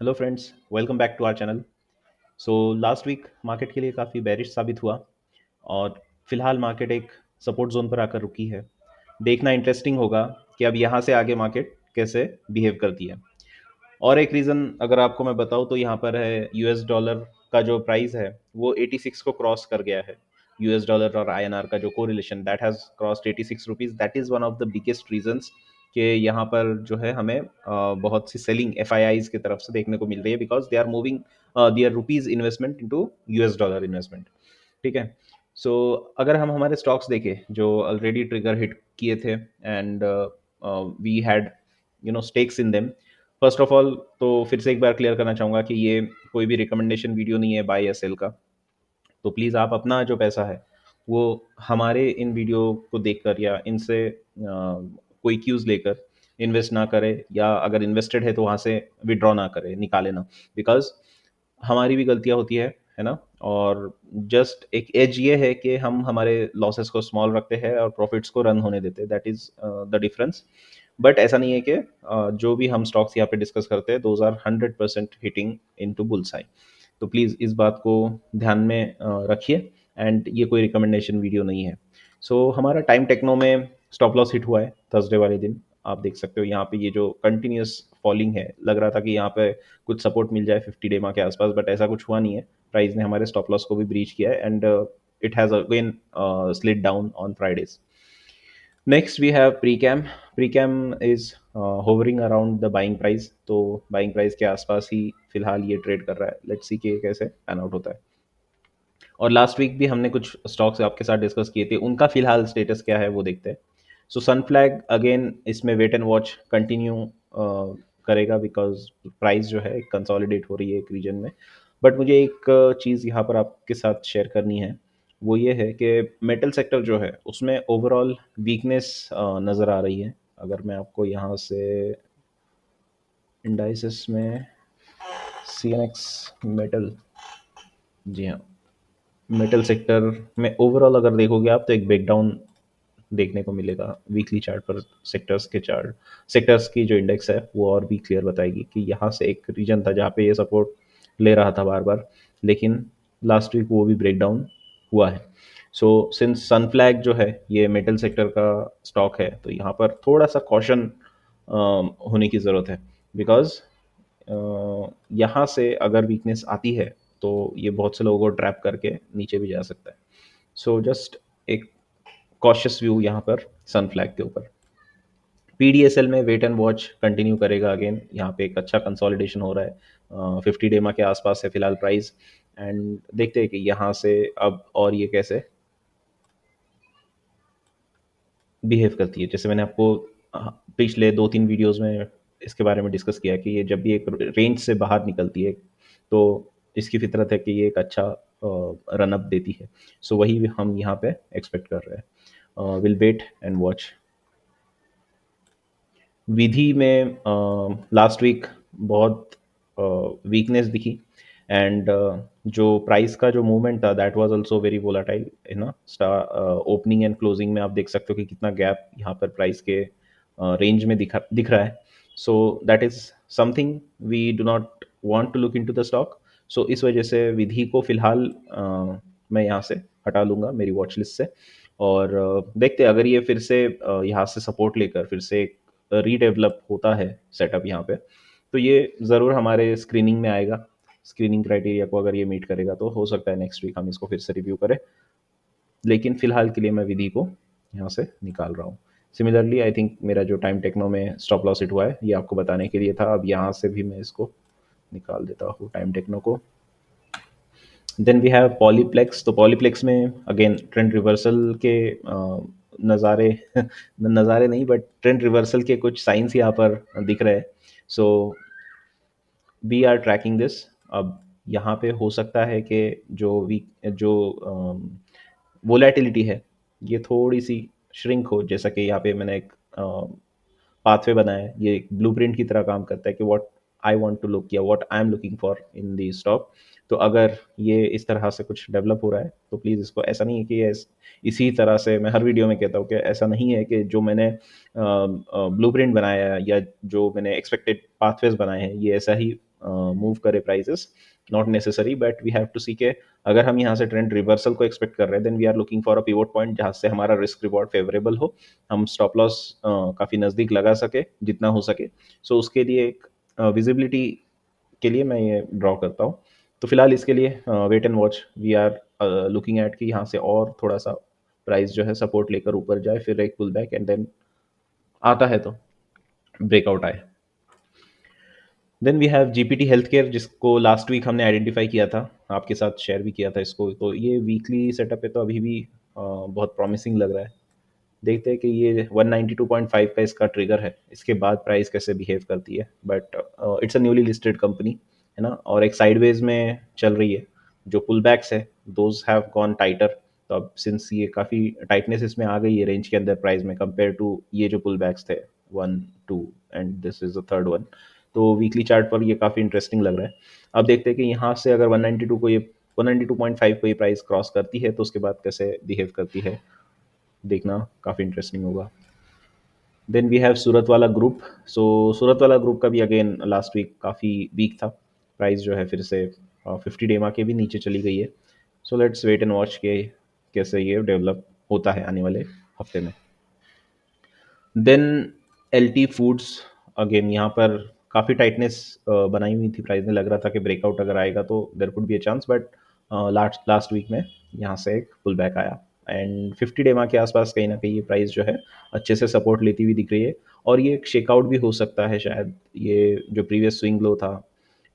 Hello friends, welcome back to our channel. So last week market के लिए काफ़ी bearish साबित हुआ और फिलहाल मार्केट एक सपोर्ट जोन पर आकर रुकी है। देखना इंटरेस्टिंग होगा कि अब यहाँ से आगे मार्केट कैसे बिहेव करती है। और एक रीज़न अगर आपको मैं बताऊँ तो यहाँ पर है यूएस डॉलर का जो प्राइस है वो 86 को क्रॉस कर गया है। यूएस डॉलर और आईएनआर का जो correlation that has crossed 86 rupees. That is one of the biggest reasons कि यहाँ पर जो है हमें बहुत सी सेलिंग एफआईआईज की तरफ से देखने को मिल रही है because they are moving their rupees investment into US dollar investment. ठीक है। सो अगर हम हमारे स्टॉक्स देखें जो ऑलरेडी ट्रिगर हिट किए थे and we had stakes in them. First of all तो फिर से एक बार क्लियर करना चाहूँगा कि ये कोई भी रिकमेंडेशन वीडियो नहीं है बाय या सेल का। तो प्लीज़ आप अपना जो पैसा है वो हमारे इन वीडियो को देखकर या इनसे कोई क्यूज़ लेकर इन्वेस्ट ना करें, या अगर इन्वेस्टेड है तो वहाँ से विड्रॉ ना करें, निकाले ना। बिकॉज हमारी भी गलतियाँ होती है ना। और जस्ट एक एज ये है कि हम हमारे लॉसेस को स्मॉल रखते हैं और प्रॉफिट्स को रन होने देते हैं। That is the difference. But ऐसा नहीं है कि जो भी हम स्टॉक्स यहाँ पे डिस्कस करते हैं those are 100% hitting into bullseye. तो प्लीज़ इस बात को ध्यान में रखिए। एंड ये कोई रिकमेंडेशन वीडियो नहीं है। सो हमारा टाइम टेक्नो में स्टॉप लॉस हिट हुआ है थर्सडे वाले दिन। आप देख सकते हो यहाँ पे ये जो कंटिन्यूस फॉलिंग है, लग रहा था कि यहाँ पे कुछ सपोर्ट मिल जाए 50 डेमा के आसपास, बट ऐसा कुछ हुआ नहीं है। प्राइस ने हमारे स्टॉप लॉस को भी ब्रीच किया है and it has again slid down on Fridays. Next we have Precam. Precam is hovering around the buying price. तो बाइंग प्राइस के आसपास ही फिलहाल ये ट्रेड कर रहा है। लेट्स सी कि ये कैसे पैन आउट होता है। और लास्ट वीक भी हमने कुछ स्टॉक्स आपके साथ डिस्कस किए थे, उनका फिलहाल स्टेटस क्या है वो देखते हैं। सो सनफ्लैग अगेन इसमें वेट एंड वॉच कंटिन्यू करेगा बिकॉज प्राइस जो है कंसोलिडेट हो रही है एक रीजन में। बट मुझे एक चीज़ यहाँ पर आपके साथ शेयर करनी है। वो ये है कि मेटल सेक्टर जो है उसमें ओवरऑल वीकनेस नज़र आ रही है। अगर मैं आपको यहाँ से इंडाइसिस में सी एन एक्स मेटल, जी हाँ, मेटल सेक्टर में ओवरऑल अगर देखोगे आप तो एक ब्रेकडाउन देखने को मिलेगा वीकली चार्ट पर। सेक्टर्स की जो इंडेक्स है वो और भी क्लियर बताएगी कि यहाँ से एक रीजन था जहाँ पे ये सपोर्ट ले रहा था बार बार, लेकिन लास्ट वीक वो भी ब्रेकडाउन हुआ है। सो सिंस सनफ्लैग जो है ये मेटल सेक्टर का स्टॉक है तो यहाँ पर थोड़ा सा कॉशन होने की ज़रूरत है। बिकॉज यहाँ से अगर वीकनेस आती है तो ये बहुत से लोगों को ट्रैप करके नीचे भी जा सकता है। सो जस्ट एक कॉशियस व्यू यहाँ पर सनफ्लैग के ऊपर। पीडीएसएल में वेट एंड वॉच कंटिन्यू करेगा। अगेन यहाँ पे एक अच्छा कंसोलिडेशन हो रहा है। 50 डेमा के आसपास है फिलहाल प्राइस। एंड देखते हैं कि यहाँ से अब और ये कैसे बिहेव करती है। जैसे मैंने आपको पिछले 2-3 वीडियोस में इसके बारे में डिस्कस किया कि ये जब भी एक रेंज से बाहर निकलती है तो इसकी फितरत है कि ये एक अच्छा रन अप देती है। सो वही हम यहाँ पे एक्सपेक्ट कर रहे हैं। Will wait and watch. Vidhi में लास्ट वीक बहुत वीकनेस दिखी। एंड जो प्राइस का जो मूवमेंट था that was also very volatile है ना। ओपनिंग एंड क्लोजिंग में आप देख सकते हो कि कितना गैप यहाँ पर प्राइस के रेंज में दिख रहा है। So that is something we do not want to look into the stock. So इस वजह से विधि को फिलहाल मैं यहाँ से हटा लूँगा मेरी वॉच लिस्ट से। और देखते हैं अगर ये फिर से यहाँ से सपोर्ट लेकर फिर से रीडेवलप होता है सेटअप यहाँ पे तो ये ज़रूर हमारे स्क्रीनिंग में आएगा। स्क्रीनिंग क्राइटेरिया को अगर ये मीट करेगा तो हो सकता है नेक्स्ट वीक हम इसको फिर से रिव्यू करें। लेकिन फिलहाल के लिए मैं विधि को यहाँ से निकाल रहा हूँ। सिमिलरली आई थिंक मेरा जो टाइम टेक्नो में स्टॉप लॉस हिट हुआ है ये आपको बताने के लिए था। अब यहाँ से भी मैं इसको निकाल देता हूँ टाइम टेक्नो को। Then we have Polyplex. तो पॉलीप्लेक्स में अगेन ट्रेंड रिवर्सल के नज़ारे नज़ारे नहीं बट ट्रेंड रिवर्सल के कुछ साइंस यहाँ पर दिख रहे हैं। So we are tracking this. अब यहाँ पे हो सकता है कि जो वोलेटिलिटी है ये थोड़ी सी श्रिंक हो। जैसा कि यहाँ पे मैंने एक पाथवे बनाया है, ये एक ब्लूप्रिंट की तरह काम करता है कि what I want to look या what I am looking for in the stock. तो अगर ये इस तरह से कुछ डेवलप हो रहा है तो प्लीज़ इसको ऐसा नहीं है कि ये इसी तरह से मैं हर वीडियो में कहता हूँ कि ऐसा नहीं है कि जो मैंने ब्लूप्रिंट बनाया है या जो मैंने एक्सपेक्टेड पाथवेज बनाए हैं ये ऐसा ही मूव करे prices, not necessary, but we have to see के अगर हम यहाँ से ट्रेंड रिवर्सल को एक्सपेक्ट कर रहे हैं then we are looking for a pivot point जहाँ से हमारा रिस्क रिवॉर्ड फेवरेबल हो, हम स्टॉप लॉस काफ़ी नज़दीक लगा सके जितना हो सके। सो उसके लिए एक विजिबिलिटी के लिए मैं ये ड्रॉ करता हूँ। तो फिलहाल इसके लिए wait and watch, we are looking at कि यहाँ से और थोड़ा सा प्राइस जो है सपोर्ट लेकर ऊपर जाए, फिर एक पुल बैक एंड देन आता है तो ब्रेकआउट आए। Then we have GPT health care, जिसको लास्ट वीक हमने आइडेंटिफाई किया था, आपके साथ शेयर भी किया था इसको। तो ये वीकली सेटअप है तो अभी भी बहुत प्रॉमिसिंग लग रहा है। देखते हैं कि ये 192.5 का इसका ट्रिगर है, इसके बाद प्राइस कैसे बिहेव करती है। But it's a newly listed company है ना, और एक साइडवेज में चल रही है। जो पुल बैक्स है दोज हैव गॉन टाइटर। तो अब सिंस ये काफ़ी टाइटनेस इसमें आ गई है रेंज के अंदर प्राइस में, कंपेयर टू ये जो पुल बैक्स थे 1 2 and this is the third one. तो वीकली चार्ट पर ये काफ़ी इंटरेस्टिंग लग रहा है। अब देखते हैं कि यहाँ से अगर 192 को ये 192.5 को ये प्राइस क्रॉस करती है तो उसके बाद कैसे बिहेव करती है, देखना काफ़ी इंटरेस्टिंग होगा। देन वी हैव सूरत वाला ग्रुप। सो सूरत वाला ग्रुप का भी अगेन लास्ट वीक काफ़ी वीक था, प्राइस जो है फिर से 50 डेमा के भी नीचे चली गई है। So let's wait and watch के कैसे ये डेवलप होता है आने वाले हफ्ते में। Then L T foods, again यहाँ पर काफ़ी टाइटनेस बनाई हुई थी प्राइस में, लग रहा था कि ब्रेकआउट अगर आएगा तो there could be a chance, but last last week में यहाँ से एक पुल बैक आया एंड 50 डेमा के आसपास कहीं ना कहीं ये प्राइस जो है अच्छे से सपोर्ट लेती हुई दिख रही है। और ये एक शेकआउट भी हो सकता है शायद, ये जो प्रीवियस स्विंग लो था,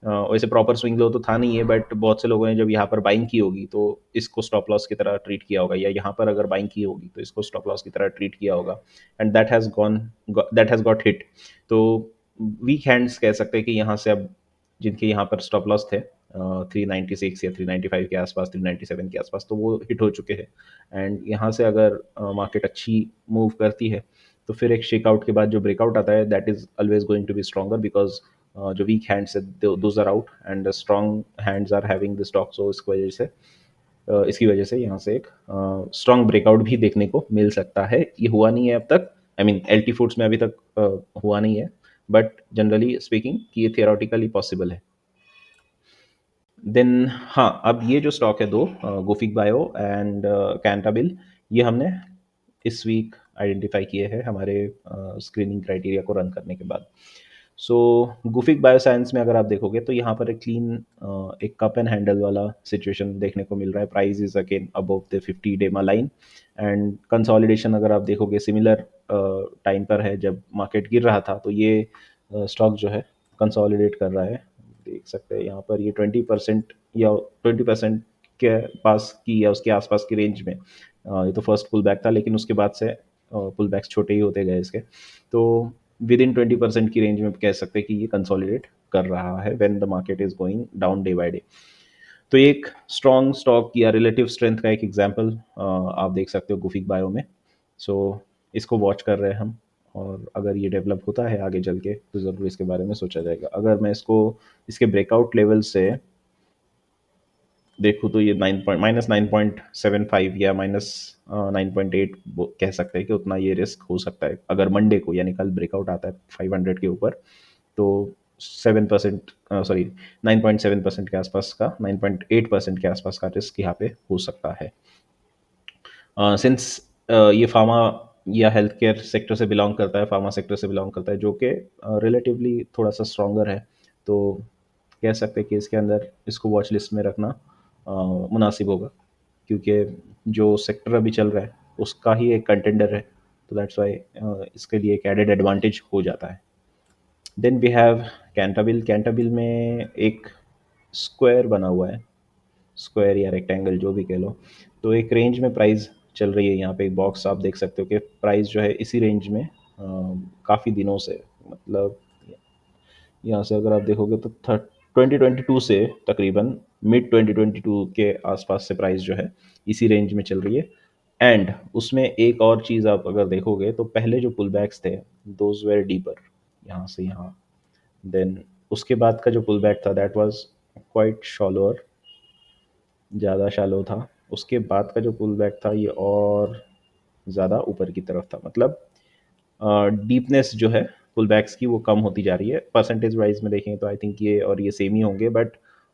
वैसे प्रॉपर स्विंग लो तो था नहीं है, बट बहुत से लोगों ने जब यहाँ पर बाइंग की होगी तो इसको स्टॉप लॉस की तरह ट्रीट किया होगा, या यहाँ पर अगर बाइंग की होगी तो इसको स्टॉप लॉस की तरह ट्रीट किया होगा and that has got hit. तो वीक हैंड्स कह सकते हैं कि यहाँ से अब जिनके यहाँ पर स्टॉप लॉस थे 396 या 395 के आसपास, 397 के आसपास, तो वो हिट हो चुके हैं। एंड यहाँ से अगर मार्केट अच्छी मूव करती है तो फिर एक शेकआउट के बाद जो ब्रेकआउट आता है that is always going to be stronger, because जो वीक हैंड्स है those are out and strong hands are having the stock. So इसकी वजह से यहाँ से एक स्ट्रॉन्ग ब्रेकआउट भी देखने को मिल सकता है। ये हुआ नहीं है अब तक, I mean L T foods में अभी तक हुआ नहीं है, बट जनरली स्पीकिंग कि ये थियोरटिकली पॉसिबल है। देन हाँ, अब ये जो स्टॉक है दो, गुफिक बायो एंड कैंटाबिल, ये हमने इस वीक आइडेंटिफाई किए हैं हमारे स्क्रीनिंग क्राइटेरिया को रन करने के बाद। सो गुफिक बायोसाइंस में अगर आप देखोगे तो यहाँ पर एक क्लीन एक कप एंड हैंडल वाला सिचुएशन देखने को मिल रहा है। Price is again above the 50 डेमा लाइन एंड कंसोलिडेशन अगर आप देखोगे सिमिलर टाइम पर है जब मार्केट गिर रहा था, तो ये स्टॉक जो है कंसोलिडेट कर रहा है। देख सकते हैं यहाँ पर ये 20% या 20% के पास की या उसके आसपास की रेंज में ये तो फर्स्ट पुल बैक था, लेकिन उसके बाद से पुल बैक्स छोटे ही होते गए इसके। तो विद इन 20% की रेंज में कह सकते हैं कि ये कंसोलिडेट कर रहा है when the market is going down day by day. तो एक स्ट्रॉन्ग स्टॉक या रिलेटिव स्ट्रेंथ का एक एग्जांपल आप देख सकते हो गुफिक बायो में। सो इसको वॉच कर रहे हैं हम, और अगर ये डेवलप होता है आगे चल के तो ज़रूर इसके बारे में सोचा जाएगा। अगर मैं इसको इसके ब्रेकआउट लेवल से देखूँ तो ये 9.75 या -9.8 कह सकते हैं कि उतना ये रिस्क हो सकता है अगर मंडे को, यानी कल ब्रेकआउट आता है 500 के ऊपर, तो 7%, सॉरी 9.7% के आसपास का, 9.8% के आसपास का रिस्क यहाँ पे हो सकता है। सिंस ये फार्मा या हेल्थ केयर सेक्टर से बिलोंग करता है, फार्मा सेक्टर से बिलोंग करता है, जो कि रिलेटिवली थोड़ा सा स्ट्रॉन्गर है, तो कह सकते हैं कि इसके अंदर इसको वॉच लिस्ट में रखना मुनासिब होगा, क्योंकि जो सेक्टर अभी चल रहा है उसका ही एक कंटेंडर है। तो दैट्स वाई इसके लिए एक एडेड एडवांटेज हो जाता है। Then we have Cantabil. Cantabil में एक स्क्वायर बना हुआ है, स्क्वायर या रेक्टेंगल जो भी कह लो। तो एक रेंज में प्राइस चल रही है, यहाँ पे एक बॉक्स आप देख सकते हो कि प्राइस जो है इसी रेंज में काफ़ी दिनों से, मतलब यहाँ से अगर आप देखोगे तो 2022 से तकरीबन मिड 2022 के आसपास से प्राइस जो है इसी रेंज में चल रही है। एंड उसमें एक और चीज़ आप अगर देखोगे तो पहले जो पुल बैक्स थे दोज वेर डीपर, यहाँ से यहाँ। देन उसके बाद का जो पुल बैक था दैट वाज क्वाइट शॉलोअर, ज़्यादा शैलो था। उसके बाद का जो पुल बैक था ये और ज़्यादा ऊपर की तरफ था, मतलब डीपनेस जो है पुल बैक्स की वो कम होती जा रही है। परसेंटेज वाइज में देखें तो आई थिंक ये और ये सेम ही होंगे, बट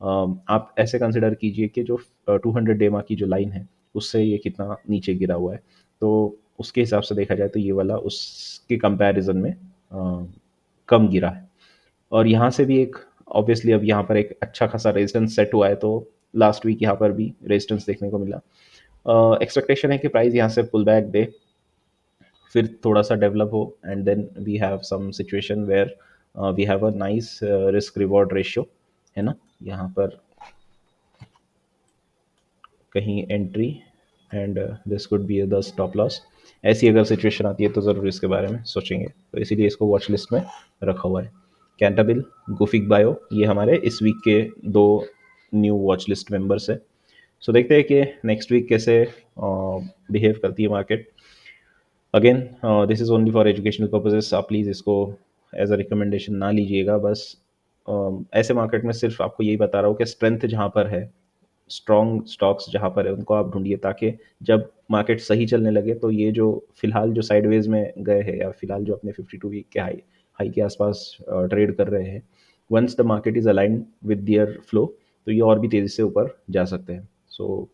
आप ऐसे कंसिडर कीजिए कि जो 200 डेमा की जो लाइन है उससे ये कितना नीचे गिरा हुआ है। तो उसके हिसाब से देखा जाए तो ये वाला उसके कंपैरिजन में कम गिरा है। और यहाँ से भी एक ऑब्वियसली अब यहाँ पर एक अच्छा खासा रेजिस्टेंस सेट हुआ है, तो लास्ट वीक यहाँ पर भी रेजिस्टेंस देखने को मिला। एक्सपेक्टेशन है कि प्राइस यहाँ से पुल बैक दे, फिर थोड़ा सा डेवलप हो, and then we have some situation where we have a nice risk reward ratio, है ना। यहाँ पर कहीं entry and this could be the stop loss. ऐसी अगर सिचुएशन आती है तो ज़रूर इसके बारे में सोचेंगे, तो इसीलिए इसको वॉच लिस्ट में रखा हुआ है। कैंटाबिल, गुफिक बायो, ये हमारे इस वीक के दो न्यू वॉच लिस्ट मेंबर्स है। सो देखते हैं कि नेक्स्ट वीक कैसे बिहेव करती है market. Again this is only for educational purposes, आप प्लीज़ इसको एज अ रिकमेंडेशन ना लीजिएगा। बस ऐसे मार्केट में सिर्फ आपको यही बता रहा हूँ कि स्ट्रेंथ जहाँ पर है, स्ट्रॉन्ग स्टॉक्स जहाँ पर है, उनको आप ढूंढिए, ताकि जब मार्केट सही चलने लगे तो ये जो फिलहाल जो साइडवेज में गए हैं या फिलहाल जो अपने 52 वीक के हाई हाई के आसपास ट्रेड कर रहे हैं, once the market is aligned with their flow तो ये और भी तेज़ी से ऊपर जा सकते हैं। सो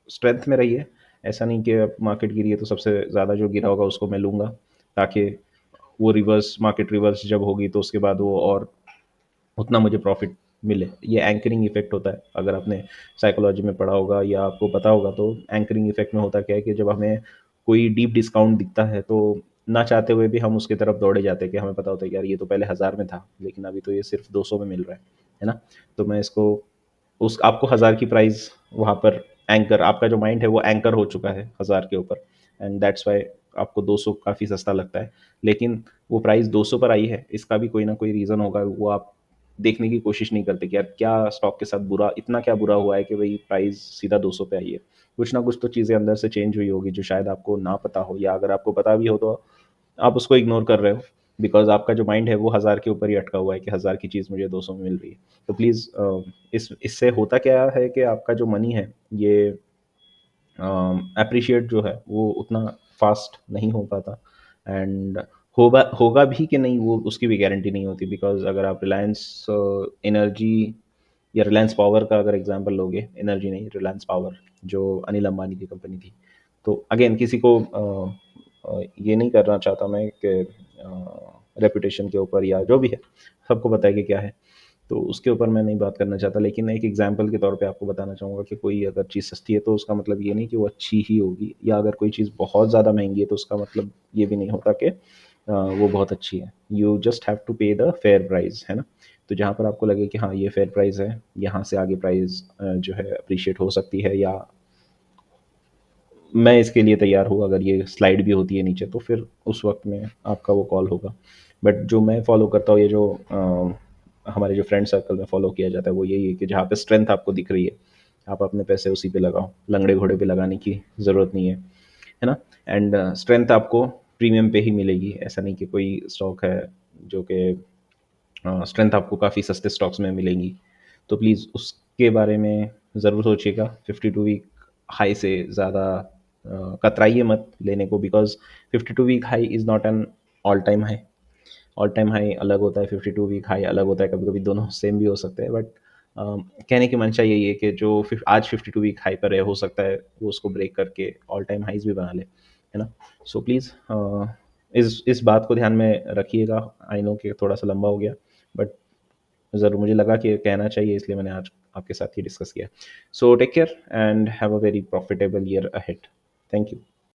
स्ट्रेंथ में रहिए। ऐसा नहीं कि अब मार्केट गिरी है तो सबसे ज़्यादा जो गिरा होगा उसको मैं लूँगा, ताकि वो रिवर्स मार्केट रिवर्स जब होगी तो उसके बाद वो और उतना मुझे प्रॉफिट मिले। ये एंकरिंग इफेक्ट होता है, अगर आपने साइकोलॉजी में पढ़ा होगा या आपको पता होगा तो एंकरिंग इफेक्ट में होता क्या है कि जब हमें कोई डीप डिस्काउंट दिखता है तो ना चाहते हुए भी हम उसकी तरफ दौड़े जाते हैं, कि हमें पता होता है कि यार ये तो पहले 1000 में था लेकिन अभी तो ये सिर्फ 200 में मिल रहा है ना। तो मैं इसको उस आपको 1000 की प्राइस वहाँ पर एंकर, आपका जो माइंड है वो एंकर हो चुका है 1000 के ऊपर, एंड दैट्स वाई आपको 200 काफ़ी सस्ता लगता है। लेकिन वो प्राइस 200 पर आई है, इसका भी कोई ना कोई रीज़न होगा, वो आप देखने की कोशिश नहीं करते कि यार क्या स्टॉक के साथ बुरा, इतना क्या बुरा हुआ है कि भाई प्राइस सीधा 200 पे आई है। कुछ ना कुछ तो चीज़ें अंदर से चेंज हुई होगी जो शायद आपको ना पता हो, या अगर आपको पता भी हो तो आप उसको इग्नोर कर रहे हो, बिकॉज आपका जो माइंड है वो 1000 के ऊपर ही अटका हुआ है कि 1000 की चीज़ मुझे 200 में मिल रही है। तो प्लीज़ इससे होता क्या है कि आपका जो मनी है ये एप्रिशिएट जो है वो उतना फास्ट नहीं हो पाता, एंड होगा होगा भी कि नहीं वो उसकी भी गारंटी नहीं होती। बिकॉज अगर आप रिलायंस एनर्जी या रिलायंस पावर का अगर एग्जांपल लोगे, एनर्जी नहीं, रिलायंस पावर जो अनिल अंबानी की कंपनी थी, तो अगेन किसी को ये नहीं करना चाहता मैं कि रेपुटेशन के ऊपर या जो भी है, सबको पता है कि क्या है, तो उसके ऊपर मैं नहीं बात करना चाहता। लेकिन एक एग्जांपल के तौर पे आपको बताना चाहूँगा कि कोई अगर चीज़ सस्ती है तो उसका मतलब ये नहीं कि वो अच्छी ही होगी, या अगर कोई चीज़ बहुत ज़्यादा महंगी है तो उसका मतलब ये भी नहीं होता कि वो बहुत अच्छी है। यू जस्ट हैव टू पे द फेयर प्राइस, है ना। तो जहाँ पर आपको लगे कि हाँ ये फेयर प्राइस है, यहाँ से आगे प्राइस जो है अप्रिशिएट हो सकती है, या मैं इसके लिए तैयार हूँ, अगर ये स्लाइड भी होती है नीचे तो फिर उस वक्त में आपका वो कॉल होगा। बट जो मैं फॉलो करता हूँ, ये जो हमारे जो फ्रेंड सर्कल में फॉलो किया जाता है वो यही है कि जहाँ पे स्ट्रेंथ आपको दिख रही है आप अपने पैसे उसी पे लगाओ, लंगड़े घोड़े पे लगाने की ज़रूरत नहीं है ना। एंड स्ट्रेंथ आपको प्रीमियम पे ही मिलेगी, ऐसा नहीं कि कोई स्टॉक है जो कि स्ट्रेंथ आपको काफ़ी सस्ते स्टॉक्स में मिलेंगी। तो प्लीज़ उसके बारे में ज़रूर सोचिएगा। 52 वीक हाई से ज़्यादा कतराइए मत लेने को, because 52 week high is not an all time high. All time high अलग होता है, 52 वीक हाई अलग होता है, कभी कभी दोनों सेम भी हो सकते हैं। बट कहने की मंशा यही है कि जो आज 52 वीक हाई पर है, हो सकता है वो उसको ब्रेक करके ऑल टाइम हाइज भी बना ले, है ना। सो प्लीज़ इस बात को ध्यान में रखिएगा। आई नो कि थोड़ा सा लंबा हो गया, बट ज़रूर मुझे लगा कि कहना चाहिए, इसलिए मैंने आज आपके साथ ये डिस्कस किया। So take care and have a very profitable year ahead. Thank you.